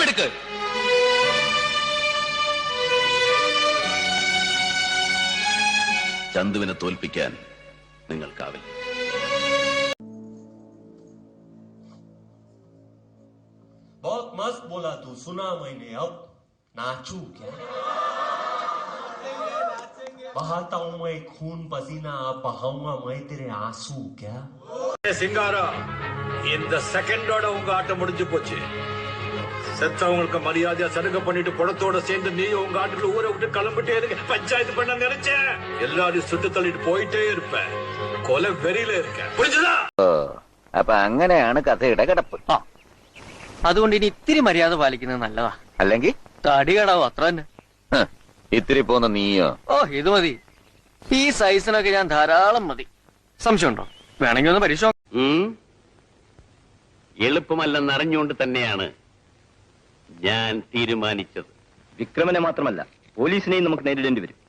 തീരുമാനമെടുക്ക്. ചന്തുവിനെ തോൽപ്പിക്കാൻ നിങ്ങൾക്കാവില്ല. बहुत मस्त बोला तू, सुना मैंने. अब नाचू क्या? बहाता हूं मैं खून पसीना, अब बहाऊंगा मैं तेरे आंसू क्या? சிங்காரா, இந்த செகண்டோட உங்க ஆட்டம் முடிஞ்சு போச்சு. செத்தவங்களுக்கு மரியாதையா சருக பண்ணிட்டு குடத்தோட சேர்ந்து நீ உங்க ஆட்டுக்குள்ள ஊரை விட்டு கிளம்பிட்டே இருக்க. பஞ்சாயத்து பண்ண நினைச்சேன், எல்லாரையும் சுட்டு தள்ளிட்டு போயிட்டே இருப்பேன். கொலை வெறியில இருக்க, புரிஞ்சுதா? അപ്പൊ അങ്ങനെയാണ് കഥയുടെ കിടപ്പ്. അതുകൊണ്ട് ഇനി ഇത്തിരി മര്യാദ പാലിക്കുന്നത് നല്ലതാ. അല്ലെങ്കിൽ തടി കടാവും, അത്ര തന്നെ. ഇത്തിരി പോന്ന നീയോ? ഓ, ഇത് മതി. ഈ സൈസിനൊക്കെ ഞാൻ ധാരാളം മതി. സംശയമുണ്ടോ? വേണമെങ്കിൽ ഒന്ന് പരീക്ഷ. എളുപ്പമല്ലെന്നറിഞ്ഞുകൊണ്ട് തന്നെയാണ് ഞാൻ തീരുമാനിച്ചത്. വിക്രമനെ മാത്രമല്ല, പോലീസിനെയും നമുക്ക് നേരിടേണ്ടി വരും.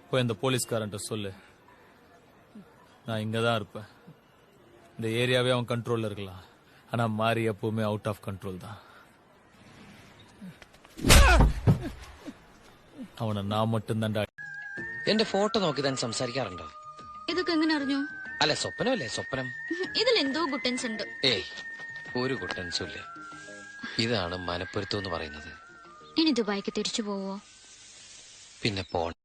போய் அந்த போலீஸ்காரன்ட்ட சொல்லு, நான் இங்கதான் இருப்பேன். இந்த ஏரியாவே அவன் கண்ட்ரோல்ல இருக்கலாம். ஆனா மாறி எப்பவுமே அவுட் ஆஃப் கண்ட்ரோல் தான். അവനെ നാം മറ്റും തണ്ട. എന്റെ ഫോട്ടോ നോക്കി താൻ സംസാരിക്കാറുണ്ടോ? ഇതൊക്കെ എങ്ങനെ അറിഞ്ഞു? അല്ല, സ്വപ്നമല്ലേ സ്വപ്നം. ഇതിലെന്തോ ഗുട്ടൻസ് ഉണ്ട്. ഏയ്, ഒരു ഗുട്ടൻസും ഇല്ല. ഇതാണ് മനപ്പൊരുത്തം എന്ന് പറയുന്നത്. ഇനി ദുബായിക്ക് തിരിച്ചു പോവോ? പിന്നെ പോണം.